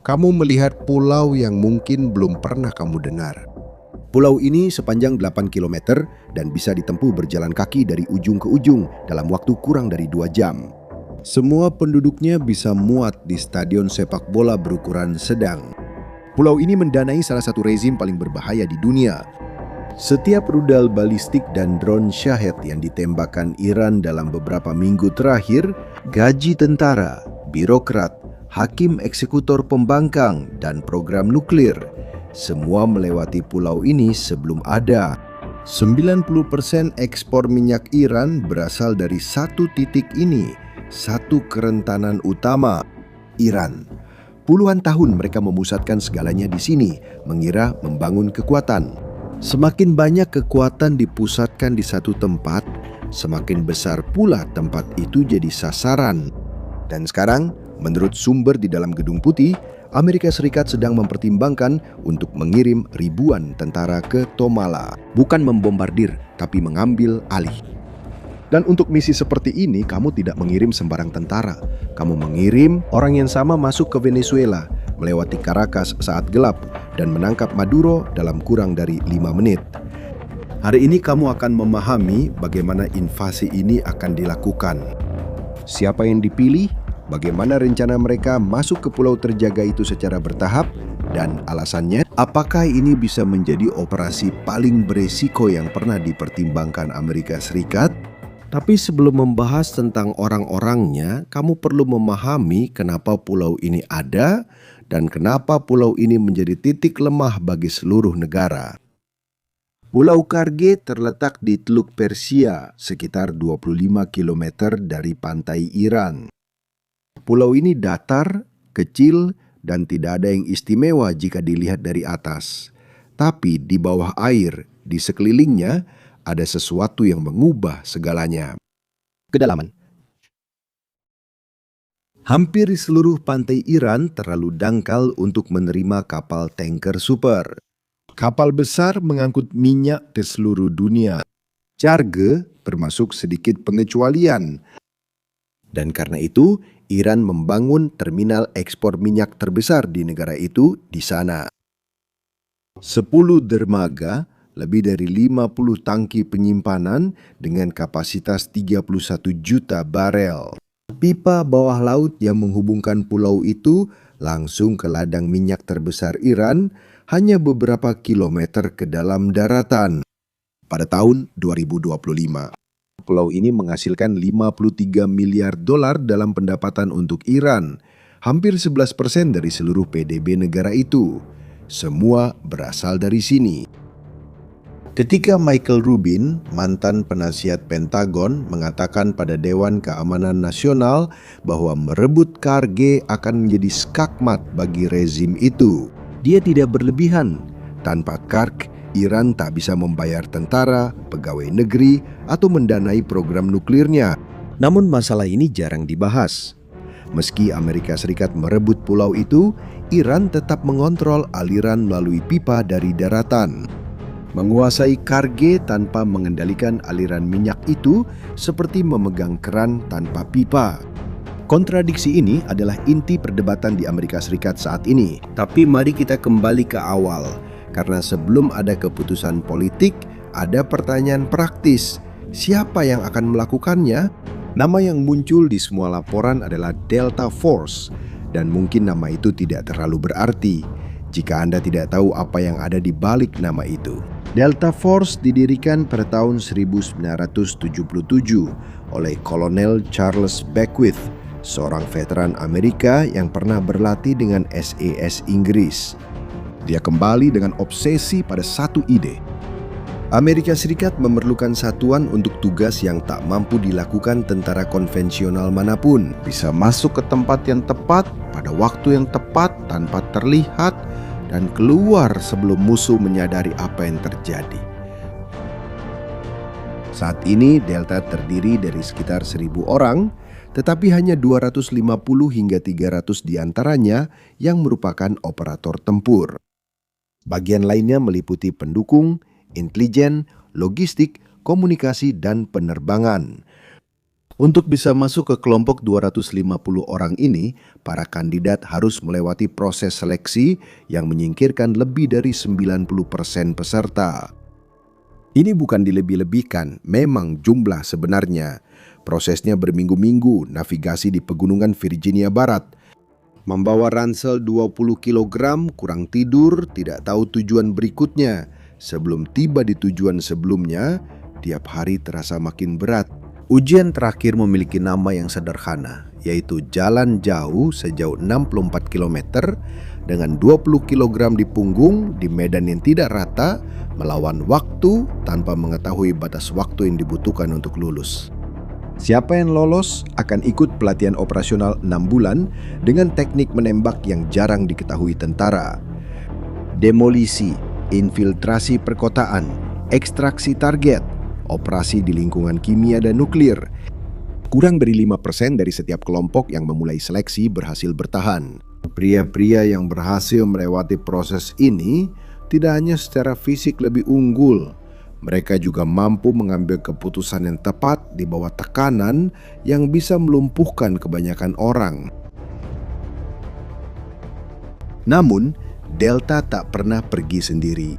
kamu melihat pulau yang mungkin belum pernah kamu dengar. Pulau ini sepanjang 8 km dan bisa ditempuh berjalan kaki dari ujung ke ujung dalam waktu kurang dari 2 jam. Semua penduduknya bisa muat di stadion sepak bola berukuran sedang. Pulau ini mendanai salah satu rezim paling berbahaya di dunia. Setiap rudal balistik dan drone Shahed yang ditembakkan Iran dalam beberapa minggu terakhir, gaji tentara, birokrat, hakim eksekutor pembangkang, dan program nuklir, semua melewati pulau ini sebelum ada. 90% ekspor minyak Iran berasal dari satu titik ini, satu kerentanan utama, Iran. Puluhan tahun mereka memusatkan segalanya di sini, mengira membangun kekuatan. Semakin banyak kekuatan dipusatkan di satu tempat, semakin besar pula tempat itu jadi sasaran. Dan sekarang, menurut sumber di dalam Gedung Putih, Amerika Serikat sedang mempertimbangkan untuk mengirim ribuan tentara ke Tomala. Bukan membombardir, tapi mengambil alih. Dan untuk misi seperti ini, kamu tidak mengirim sembarang tentara. Kamu mengirim orang yang sama masuk ke Venezuela, melewati Caracas saat gelap, dan menangkap Maduro dalam kurang dari 5 menit. Hari ini kamu akan memahami bagaimana invasi ini akan dilakukan. Siapa yang dipilih, bagaimana rencana mereka masuk ke pulau terjaga itu secara bertahap, dan alasannya, apakah ini bisa menjadi operasi paling beresiko yang pernah dipertimbangkan Amerika Serikat? Tapi sebelum membahas tentang orang-orangnya, kamu perlu memahami kenapa pulau ini ada dan kenapa pulau ini menjadi titik lemah bagi seluruh negara. Pulau Karge terletak di Teluk Persia, sekitar 25 km dari pantai Iran. Pulau ini datar, kecil, dan tidak ada yang istimewa jika dilihat dari atas. Tapi di bawah air, di sekelilingnya, ada sesuatu yang mengubah segalanya. Kedalaman. Hampir di seluruh pantai Iran terlalu dangkal untuk menerima kapal tanker super. Kapal besar mengangkut minyak ke seluruh dunia. Carge termasuk sedikit pengecualian. Dan karena itu, Iran membangun terminal ekspor minyak terbesar di negara itu di sana. 10 dermaga, lebih dari 50 tangki penyimpanan dengan kapasitas 31 juta barel. Pipa bawah laut yang menghubungkan pulau itu langsung ke ladang minyak terbesar Iran hanya beberapa kilometer ke dalam daratan. Pada tahun 2025, pulau ini menghasilkan 53 miliar dolar dalam pendapatan untuk Iran, hampir 11% dari seluruh PDB negara itu. Semua berasal dari sini. Ketika Michael Rubin, mantan penasihat Pentagon, mengatakan pada Dewan Keamanan Nasional bahwa merebut Karge akan menjadi skakmat bagi rezim itu, dia tidak berlebihan. Tanpa Karg, Iran tak bisa membayar tentara, pegawai negeri, atau mendanai program nuklirnya. Namun masalah ini jarang dibahas. Meski Amerika Serikat merebut pulau itu, Iran tetap mengontrol aliran melalui pipa dari daratan. Menguasai Karge tanpa mengendalikan aliran minyak itu seperti memegang keran tanpa pipa. Kontradiksi ini adalah inti perdebatan di Amerika Serikat saat ini. Tapi mari kita kembali ke awal, karena sebelum ada keputusan politik, ada pertanyaan praktis. Siapa yang akan melakukannya? Nama yang muncul di semua laporan adalah Delta Force, dan mungkin nama itu tidak terlalu berarti jika Anda tidak tahu apa yang ada di balik nama itu. Delta Force didirikan pada tahun 1977 oleh Kolonel Charles Beckwith, seorang veteran Amerika yang pernah berlatih dengan SAS Inggris. Dia kembali dengan obsesi pada satu ide. Amerika Serikat memerlukan satuan untuk tugas yang tak mampu dilakukan tentara konvensional manapun. Bisa masuk ke tempat yang tepat, pada waktu yang tepat, tanpa terlihat, dan keluar sebelum musuh menyadari apa yang terjadi. Saat ini Delta terdiri dari sekitar 1.000 orang, tetapi hanya 250 hingga 300 diantaranya yang merupakan operator tempur. Bagian lainnya meliputi pendukung, intelijen, logistik, komunikasi, dan penerbangan. Untuk bisa masuk ke kelompok 250 orang ini, para kandidat harus melewati proses seleksi yang menyingkirkan lebih dari 90% peserta. Ini bukan dilebih-lebihkan, memang jumlah sebenarnya. Prosesnya berminggu-minggu, navigasi di pegunungan Virginia Barat. Membawa ransel 20 kg, kurang tidur, tidak tahu tujuan berikutnya. Sebelum tiba di tujuan sebelumnya, tiap hari terasa makin berat. Ujian terakhir memiliki nama yang sederhana, yaitu jalan jauh sejauh 64 km dengan 20 kg di punggung di medan yang tidak rata, melawan waktu tanpa mengetahui batas waktu yang dibutuhkan untuk lulus. Siapa yang lolos akan ikut pelatihan operasional 6 bulan dengan teknik menembak yang jarang diketahui tentara. Demolisi, infiltrasi perkotaan, ekstraksi target, operasi di lingkungan kimia dan nuklir. Kurang dari 5% dari setiap kelompok yang memulai seleksi berhasil bertahan. Pria-pria yang berhasil melewati proses ini tidak hanya secara fisik lebih unggul, mereka juga mampu mengambil keputusan yang tepat di bawah tekanan yang bisa melumpuhkan kebanyakan orang. Namun, Delta tak pernah pergi sendiri.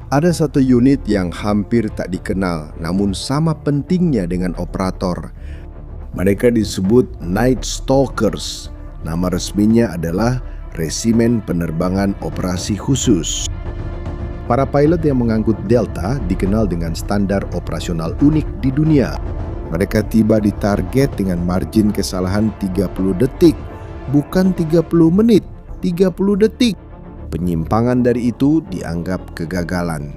Ada satu unit yang hampir tak dikenal, namun sama pentingnya dengan operator. Mereka disebut Night Stalkers. Nama resminya adalah Resimen Penerbangan Operasi Khusus. Para pilot yang mengangkut Delta dikenal dengan standar operasional unik di dunia. Mereka tiba di target dengan margin kesalahan 30 detik, bukan 30 menit, 30 detik. Penyimpangan dari itu dianggap kegagalan.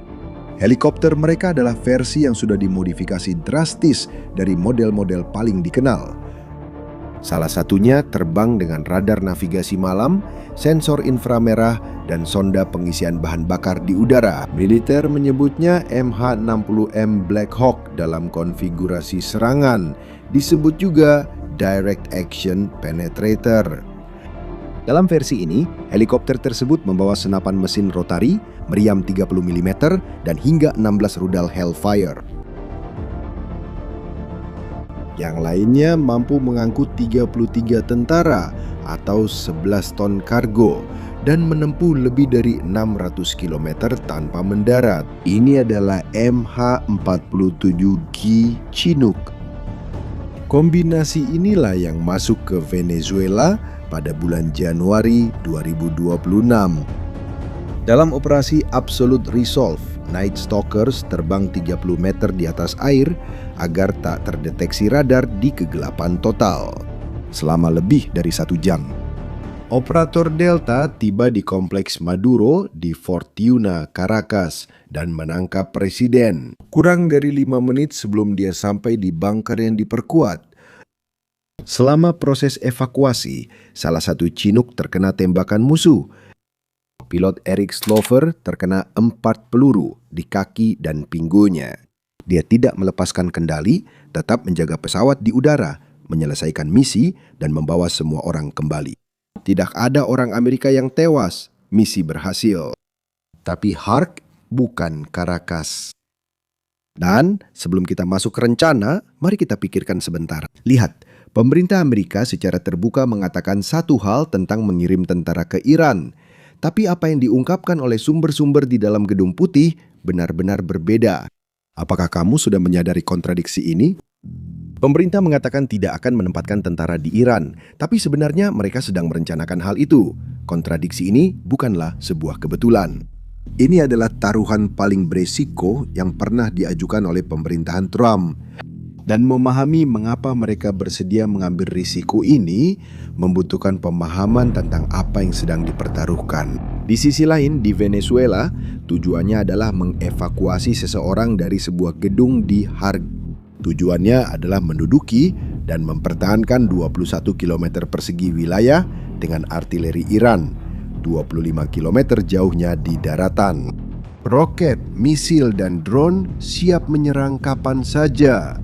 Helikopter mereka adalah versi yang sudah dimodifikasi drastis dari model-model paling dikenal. Salah satunya terbang dengan radar navigasi malam, sensor inframerah, dan sonda pengisian bahan bakar di udara. Militer menyebutnya MH-60M Black Hawk dalam konfigurasi serangan. Disebut juga Direct Action Penetrator. Dalam versi ini, helikopter tersebut membawa senapan mesin rotari, meriam 30 mm, dan hingga 16 rudal Hellfire. Yang lainnya mampu mengangkut 33 tentara atau 11 ton kargo dan menempuh lebih dari 600 km tanpa mendarat. Ini adalah MH-47G Chinook. Kombinasi inilah yang masuk ke Venezuela pada bulan Januari 2026. Dalam operasi Absolute Resolve, Night Stalkers terbang 30 meter di atas air agar tak terdeteksi radar di kegelapan total selama lebih dari 1 jam. Operator Delta tiba di kompleks Maduro di Fortuna, Caracas dan menangkap presiden. Kurang dari 5 menit sebelum dia sampai di bunker yang diperkuat. Selama proses evakuasi, salah satu Chinook terkena tembakan musuh. Pilot Eric Slover terkena 4 peluru di kaki dan pinggulnya. Dia tidak melepaskan kendali, tetap menjaga pesawat di udara, menyelesaikan misi, dan membawa semua orang kembali. Tidak ada orang Amerika yang tewas, misi berhasil. Tapi Hark bukan Caracas. Dan sebelum kita masuk ke rencana, mari kita pikirkan sebentar. Lihat, pemerintah Amerika secara terbuka mengatakan satu hal tentang mengirim tentara ke Iran. Tapi apa yang diungkapkan oleh sumber-sumber di dalam Gedung Putih benar-benar berbeda. Apakah kamu sudah menyadari kontradiksi ini? Pemerintah mengatakan tidak akan menempatkan tentara di Iran, tapi sebenarnya mereka sedang merencanakan hal itu. Kontradiksi ini bukanlah sebuah kebetulan. Ini adalah taruhan paling beresiko yang pernah diajukan oleh pemerintahan Trump. Dan memahami mengapa mereka bersedia mengambil risiko ini membutuhkan pemahaman tentang apa yang sedang dipertaruhkan. Di sisi lain, di Venezuela, tujuannya adalah mengevakuasi seseorang dari sebuah gedung di Hark. Tujuannya adalah menduduki dan mempertahankan 21 km persegi wilayah dengan artileri Iran, 25 km jauhnya di daratan. Roket, misil, dan drone siap menyerang kapan saja.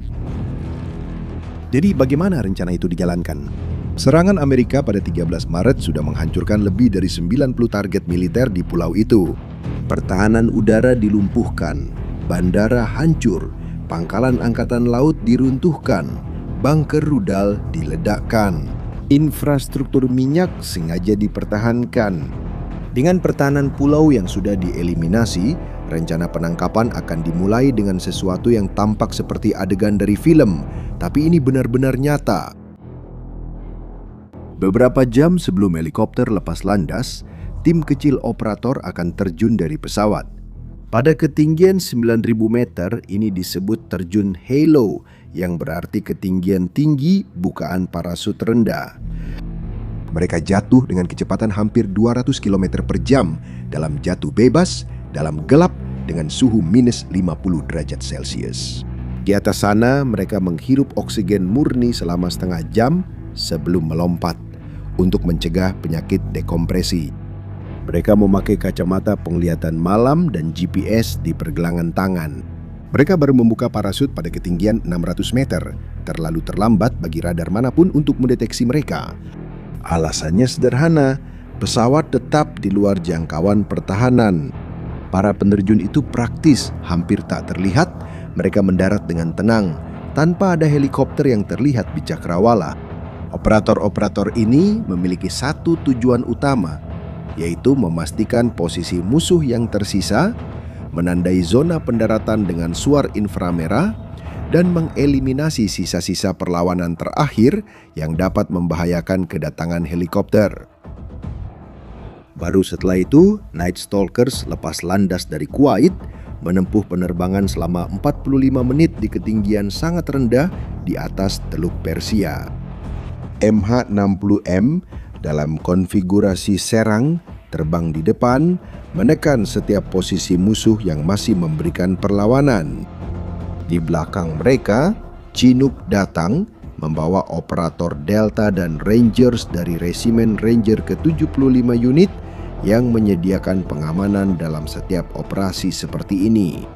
Jadi bagaimana rencana itu dijalankan? Serangan Amerika pada 13 Maret sudah menghancurkan lebih dari 90 target militer di pulau itu. Pertahanan udara dilumpuhkan, bandara hancur, pangkalan angkatan laut diruntuhkan, bunker rudal diledakkan. Infrastruktur minyak sengaja dipertahankan. Dengan pertahanan pulau yang sudah dieliminasi, rencana penangkapan akan dimulai dengan sesuatu yang tampak seperti adegan dari film, tapi ini benar-benar nyata. Beberapa jam sebelum helikopter lepas landas, tim kecil operator akan terjun dari pesawat. Pada ketinggian 9.000 meter, ini disebut terjun halo, yang berarti ketinggian tinggi bukaan parasut rendah. Mereka jatuh dengan kecepatan hampir 200 km per jam dalam jatuh bebas, dalam gelap dengan suhu minus 50 derajat Celcius. Di atas sana, mereka menghirup oksigen murni selama setengah jam sebelum melompat untuk mencegah penyakit dekompresi. Mereka memakai kacamata penglihatan malam dan GPS di pergelangan tangan. Mereka baru membuka parasut pada ketinggian 600 meter, terlalu terlambat bagi radar manapun untuk mendeteksi mereka. Alasannya sederhana, pesawat tetap di luar jangkauan pertahanan. Para penerjun itu praktis, hampir tak terlihat. Mereka mendarat dengan tenang, tanpa ada helikopter yang terlihat di cakrawala. Operator-operator ini memiliki satu tujuan utama, yaitu memastikan posisi musuh yang tersisa, menandai zona pendaratan dengan suar inframerah, dan mengeliminasi sisa-sisa perlawanan terakhir yang dapat membahayakan kedatangan helikopter. Baru setelah itu, Night Stalkers lepas landas dari Kuwait, menempuh penerbangan selama 45 menit di ketinggian sangat rendah di atas Teluk Persia. MH-60M dalam konfigurasi serang terbang di depan, menekan setiap posisi musuh yang masih memberikan perlawanan. Di belakang mereka, Chinook datang membawa operator Delta dan Rangers dari Resimen Ranger ke-75 unit yang menyediakan pengamanan dalam setiap operasi seperti ini.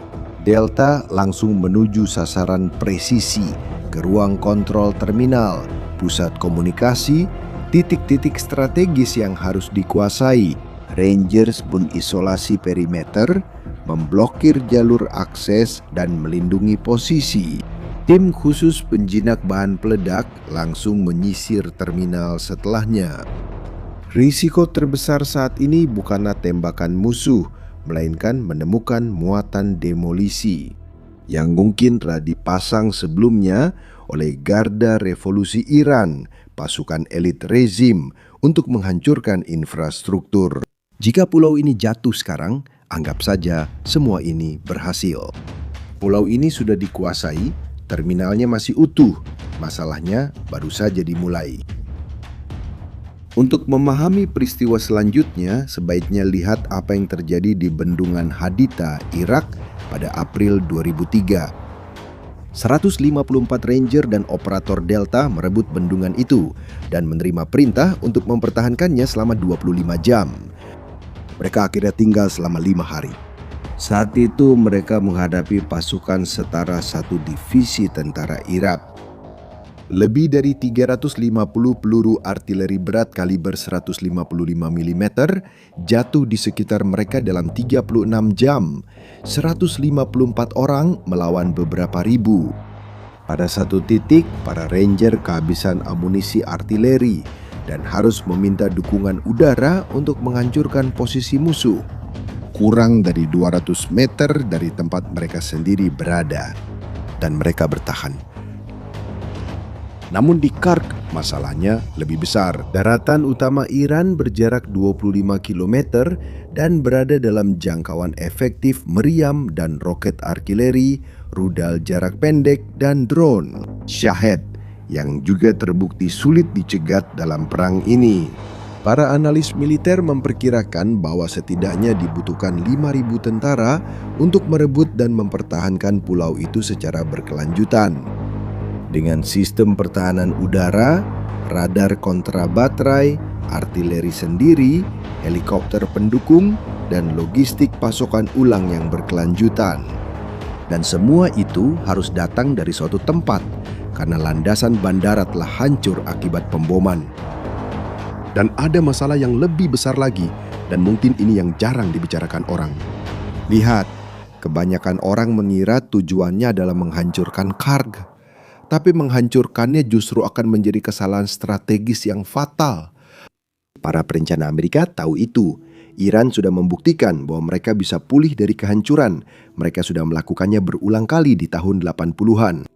Delta langsung menuju sasaran presisi ke ruang kontrol terminal, pusat komunikasi, titik-titik strategis yang harus dikuasai. Rangers mengisolasi perimeter, memblokir jalur akses, dan melindungi posisi. Tim khusus penjinak bahan peledak langsung menyisir terminal setelahnya. Risiko terbesar saat ini bukanlah tembakan musuh, melainkan menemukan muatan demolisi yang mungkin telah dipasang sebelumnya oleh Garda Revolusi Iran, pasukan elit rezim, untuk menghancurkan infrastruktur. Jika pulau ini jatuh sekarang, anggap saja semua ini berhasil. Pulau ini sudah dikuasai, terminalnya masih utuh, masalahnya baru saja dimulai. Untuk memahami peristiwa selanjutnya, sebaiknya lihat apa yang terjadi di Bendungan Haditha, Irak pada April 2003. 154 Ranger dan operator Delta merebut bendungan itu dan menerima perintah untuk mempertahankannya selama 25 jam. Mereka akhirnya tinggal selama 5 hari. Saat itu mereka menghadapi pasukan setara satu divisi tentara Irak. Lebih dari 350 peluru artileri berat kaliber 155 mm jatuh di sekitar mereka dalam 36 jam. 154 orang melawan beberapa ribu. Pada satu titik, para ranger kehabisan amunisi artileri dan harus meminta dukungan udara untuk menghancurkan posisi musuh. Kurang dari 200 meter dari tempat mereka sendiri berada, dan mereka bertahan. Namun di Kark, masalahnya lebih besar. Daratan utama Iran berjarak 25 km dan berada dalam jangkauan efektif meriam dan roket artileri, rudal jarak pendek, dan drone Shahed yang juga terbukti sulit dicegat dalam perang ini. Para analis militer memperkirakan bahwa setidaknya dibutuhkan 5.000 tentara untuk merebut dan mempertahankan pulau itu secara berkelanjutan. Dengan sistem pertahanan udara, radar kontra baterai, artileri sendiri, helikopter pendukung, dan logistik pasokan ulang yang berkelanjutan. Dan semua itu harus datang dari suatu tempat, karena landasan bandara telah hancur akibat pemboman. Dan ada masalah yang lebih besar lagi, dan mungkin ini yang jarang dibicarakan orang. Lihat, kebanyakan orang mengira tujuannya adalah menghancurkan Karg. tapi menghancurkannya justru akan menjadi kesalahan strategis yang fatal. Para perencana Amerika tahu itu. Iran sudah membuktikan bahwa mereka bisa pulih dari kehancuran. Mereka sudah melakukannya berulang kali di tahun 80-an.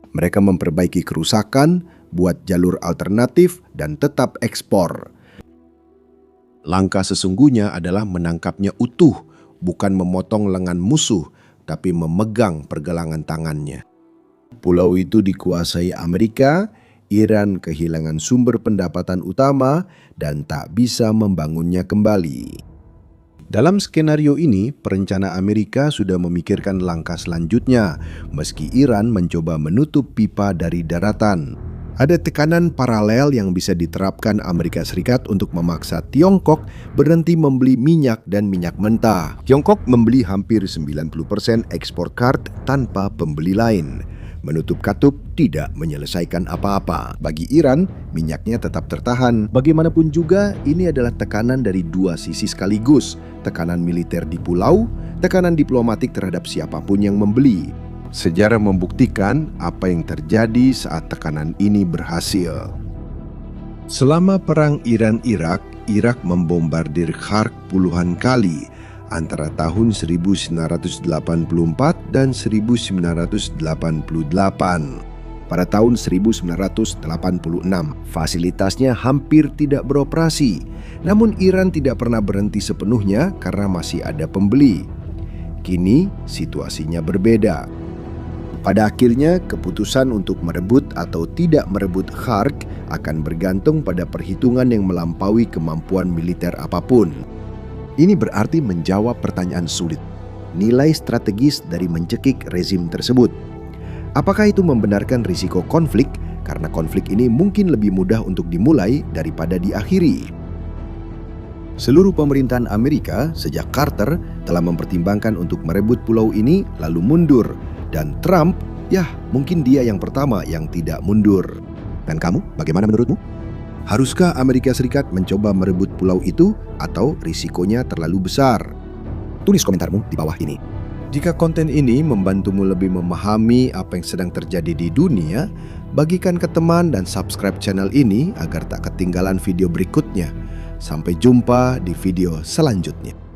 Mereka memperbaiki kerusakan, buat jalur alternatif, dan tetap ekspor. Langkah sesungguhnya adalah menangkapnya utuh, bukan memotong lengan musuh, tapi memegang pergelangan tangannya. Pulau itu dikuasai Amerika, Iran kehilangan sumber pendapatan utama dan tak bisa membangunnya kembali. Dalam skenario ini, perencana Amerika sudah memikirkan langkah selanjutnya, meski Iran mencoba menutup pipa dari daratan. Ada tekanan paralel yang bisa diterapkan Amerika Serikat untuk memaksa Tiongkok berhenti membeli minyak dan minyak mentah. Tiongkok membeli hampir 90% ekspor card tanpa pembeli lain. Menutup katup tidak menyelesaikan apa-apa. Bagi Iran, minyaknya tetap tertahan. Bagaimanapun juga, ini adalah tekanan dari dua sisi sekaligus. Tekanan militer di pulau, tekanan diplomatik terhadap siapapun yang membeli. Sejarah membuktikan apa yang terjadi saat tekanan ini berhasil. Selama perang Iran-Irak, Irak membombardir Khark puluhan kali antara tahun 1984 dan 1988. Pada tahun 1986, fasilitasnya hampir tidak beroperasi. Namun Iran tidak pernah berhenti sepenuhnya karena masih ada pembeli. Kini situasinya berbeda. Pada akhirnya, keputusan untuk merebut atau tidak merebut Khark akan bergantung pada perhitungan yang melampaui kemampuan militer apapun. Ini berarti menjawab pertanyaan sulit. Nilai strategis dari mencekik rezim tersebut. Apakah itu membenarkan risiko konflik? Karena konflik ini mungkin lebih mudah untuk dimulai daripada diakhiri. Seluruh pemerintahan Amerika sejak Carter telah mempertimbangkan untuk merebut pulau ini lalu mundur. Dan Trump, mungkin dia yang pertama yang tidak mundur. Dan kamu, bagaimana menurutmu? Haruskah Amerika Serikat mencoba merebut pulau itu atau risikonya terlalu besar? Tulis komentarmu di bawah ini. Jika konten ini membantumu lebih memahami apa yang sedang terjadi di dunia, bagikan ke teman dan subscribe channel ini agar tak ketinggalan video berikutnya. Sampai jumpa di video selanjutnya.